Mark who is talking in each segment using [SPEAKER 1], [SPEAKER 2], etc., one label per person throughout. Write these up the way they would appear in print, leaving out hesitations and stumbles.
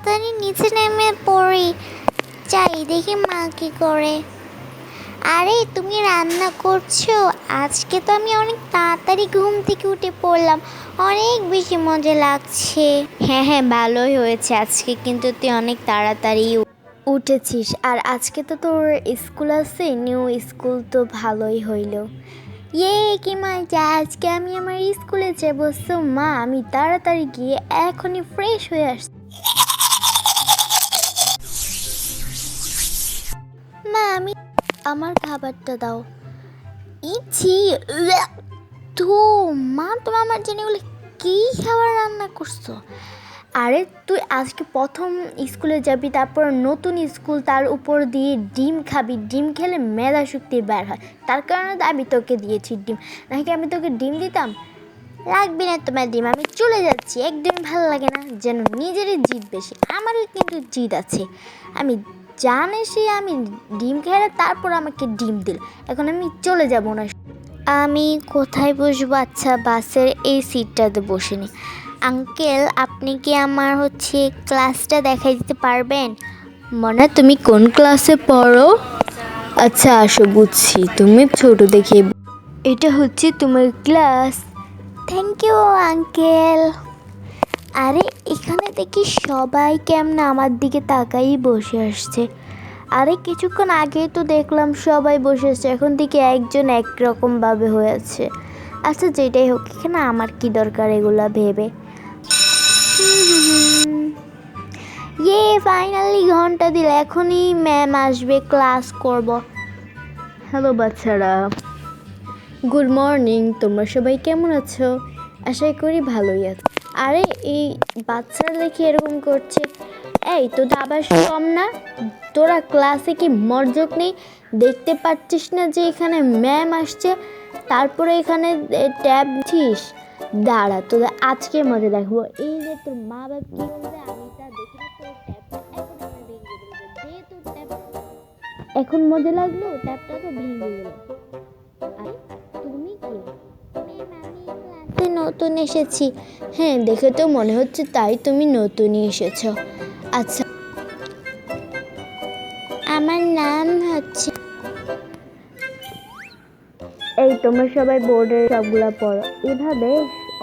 [SPEAKER 1] তাড়াতাড়ি নিচে নেমে পড়ি, যাই দেখি মা কি করে। আরে তুমি রান্না করছো? আজকে তো আমি অনেক তাড়াতাড়ি ঘুম থেকে উঠে পড়লাম, অনেক বেশি মজা লাগছে। হ্যাঁ হ্যাঁ, ভালোই হয়েছে, আজকে কিন্তু তুই অনেক তাড়াতাড়ি উঠেছিস। আর আজকে তো তোর স্কুল আছে, নিউ স্কুল, তো ভালোই হইল। কি মজা, আজকে আমি আমার স্কুলে যাব। সো মা, আমি তাড়াতাড়ি গিয়ে এখনই ফ্রেশ হয়ে আসছি। মা, আমি আমার খাবারটা দাও। ইছি, তো মা, তোমার আমার জন্য এগুলো কী খাবার রান্না করছো? আরে তুই আজকে প্রথম স্কুলে যাবি, তারপর নতুন স্কুল, তার উপর দিয়ে ডিম খাবি। ডিম খেলে মেধা শক্তি বের হয়, তার কারণে তো আমি তোকে দিয়েছি ডিম। নাকি আমি তোকে ডিম দিতাম? লাগবে না তোমার ডিম, আমি চলে যাচ্ছি। একদম ভালো লাগে না যেন নিজেরই জিদ বেশি। আমারও কিন্তু জিদ আছে, আমি জানে সে আমি ডিম খেলে তারপর আমাকে ডিম দিল। এখন আমি চলে যাব না। আমি কোথায় বসবো? আচ্ছা, বাসের এই সিটটাতে বসে নি। আঙ্কেল, আপনি কি আমার ক্লাসটা দেখাই দিতে পারবেন?
[SPEAKER 2] মনে, তুমি কোন ক্লাসে পড়ো? আচ্ছা আসো, বুঝছি, তুমি ছোট দেখে। এটা হচ্ছে তোমার ক্লাস।
[SPEAKER 1] Thank you uncle. আরে এখানে দেখি সবাই কেমন আমার দিকে তাকাই বসে আসছে। আরে কিছুক্ষণ আগে তো দেখলাম সবাই বসে আসছে, এখন থেকে একজন একরকমভাবে হয়েছে। আচ্ছা যেটাই হোক, এখানে আমার কি দরকার এগুলা ভেবে। ফাইনালি ঘন্টা দিল, এখনই ম্যাম আসবে, ক্লাস করব।
[SPEAKER 2] হ্যালো বাচ্চারা, গুড মর্নিং। তোমরা সবাই কেমন আছো? আশা করি ভালোই আছো। আরে এই বাচ্চারা দেখি এরকম করছে। এই তোদের আবার কম না? তোরা ক্লাসে কি মনোযোগ নেই? দেখতে পাচ্ছিস না যে এখানে ম্যাম আসছে, তারপরে এখানে ট্যাব ছিস? দাঁড়া, তোদের আজকে মজা দেখবো। এই যে তোর মা বাবা কি বলবে আমি তা দেখি না, তোর ট্যাবটা এখন আমি ভেঙে দেবো। যেহেতু ট্যাব এখন মজা লাগলো, ট্যাবটা তো ভেঙে গেল। আরে তুমি কে?
[SPEAKER 1] ক্লাসে নতুন এসেছি।
[SPEAKER 2] হ্যাঁ, দেখে তো মনে হচ্ছে তাই তুমি নতুনই এসেছো। আচ্ছা,
[SPEAKER 1] আমার নাম
[SPEAKER 2] এই তোমরা সবাই বোর্ডের সবগুলা পড়ো। এভাবে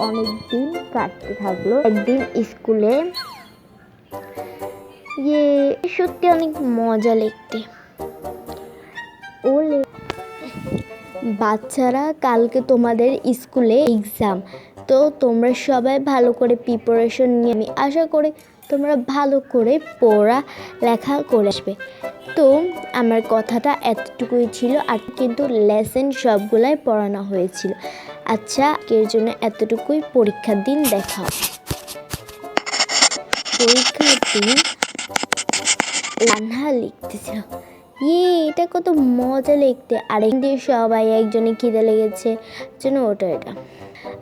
[SPEAKER 2] অনেক দিন কাটতে থাকলো। একদিন স্কুলে
[SPEAKER 1] সত্যি অনেক মজা লিখতে।
[SPEAKER 2] বাচ্চারা, কালকে তোমাদের স্কুলে এক্সাম, তো তোমরা সবাই ভালো করে প্রিপারেশন নিয়ে, আমি আশা করি তোমরা ভালো করে পড়া লেখা করে আসবে। তো আমার কথাটা এতটুকুই ছিল, আর কিন্তু লেসন সবগুলাই পড়ানো হয়েছিল। আচ্ছা, এর জন্য এতটুকুই। পরীক্ষার দিন দেখাও। পরীক্ষার দিন রান্না লিখতেছিল। এটা কত মজা লিখতে। আরেক দিয়ে সবাই একজনে খিদে লেগেছে যেন এটা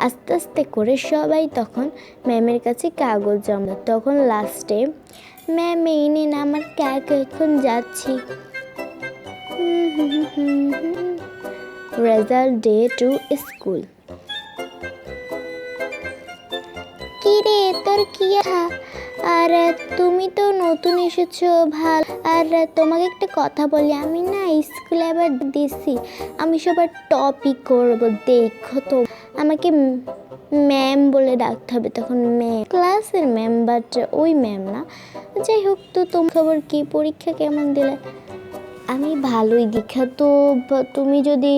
[SPEAKER 2] আস্তে আস্তে করে সবাই তখন ম্যামের কাছে কাগজ জমা। তখন লাস্টে ম্যাম, এই নিন আমার কাগজ, এখন যাচ্ছি। Result day to school.
[SPEAKER 1] কি রে, তোর কি? আর তুমি তো নতুন এসেছো, ভাল। আর তোমাকে একটা কথা বলি, আমি না স্কুলে আবার দিছি, আমি সবার টপিক করবো, দেখো তো। আমাকে ম্যাম বলে ডাকতে হবে তখন, ম্যাম, ক্লাসের ম্যাম, বাট ওই ম্যাম না। যাই হোক, তো তোমার খবর কি? পরীক্ষা কেমন দিলে? আমি ভালোই। দীক্ষা, তো তুমি যদি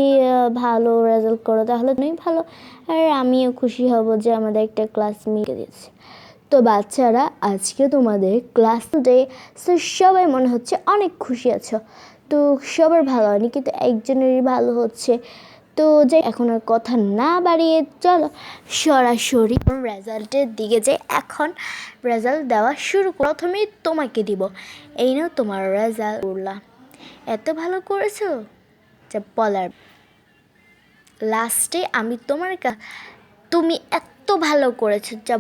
[SPEAKER 1] ভালো রেজাল্ট করো তাহলে তুমি ভালো, আর আমিও খুশি হব যে আমাদের একটা ক্লাস মিলে দিয়েছে।
[SPEAKER 2] তো বাচ্চারা, আজকে তোমাদের ক্লাস ডে, তো সবাই মনে হচ্ছে অনেক খুশি আছো। তো সবার ভালো হয়নি, কিন্তু একজনেরই ভালো হচ্ছে। তো যে এখন আর কথা না বাড়িয়ে চলো সরাসরি রেজাল্টের দিকে যাই। এখন রেজাল্ট দেওয়া শুরু। প্রথমেই তোমাকে দিব, এই নাও তোমার রেজাল্ট। করলা, এত ভালো করেছো যা বলার। লাস্টে আমি তোমার তুমি এত ভালো করেছো যা।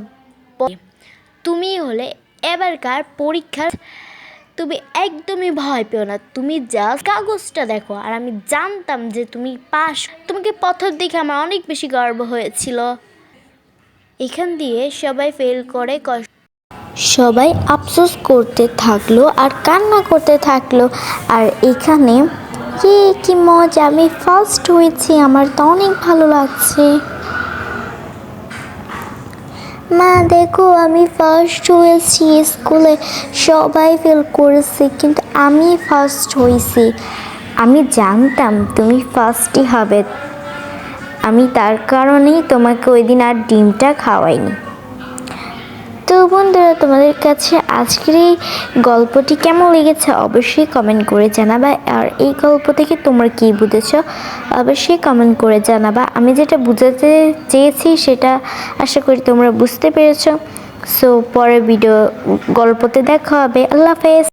[SPEAKER 2] তুমি হলে এবারকার পরীক্ষার। তুমি একদমই ভয় পেও না, তুমি জাস্ট কাগজটা দেখো। আর আমি জানতাম যে তুমি পাস। তোমাকে পথর দেখে আমার অনেক বেশি গর্ব হয়েছিল। এখান দিয়ে সবাই ফেল করে
[SPEAKER 1] সবাই আফসোস করতে থাকলো আর কান্না করতে থাকলো। আর এখানে কি মজা, আমি ফার্স্ট হয়েছি, আমার তো অনেক ভালো লাগছে। মা দেখো আমি ফার্স্ট হয়েছি, স্কুলে সবাই ফেল করেছে কিন্তু আমি ফার্স্ট হয়েছি। আমি জানতাম তুমি ফার্স্টই হবে, আমি তার কারণেই তোমাকে ওই দিন আর ডিমটা খাওয়াইনি। তো বন্ধুরা, তোমাদের কাছে আজকের এই গল্পটি কেমন লেগেছে অবশ্যই কমেন্ট করে জানাবা। আর এই গল্প থেকে তোমরা কী বুঝেছো অবশ্যই কমেন্ট করে জানাবা। আমি যেটা বুঝাতে চেয়েছি সেটা আশা করি তোমরা বুঝতে পেরেছো। সো পরের গল্পতে দেখা হবে। আল্লাহ হাফেজ।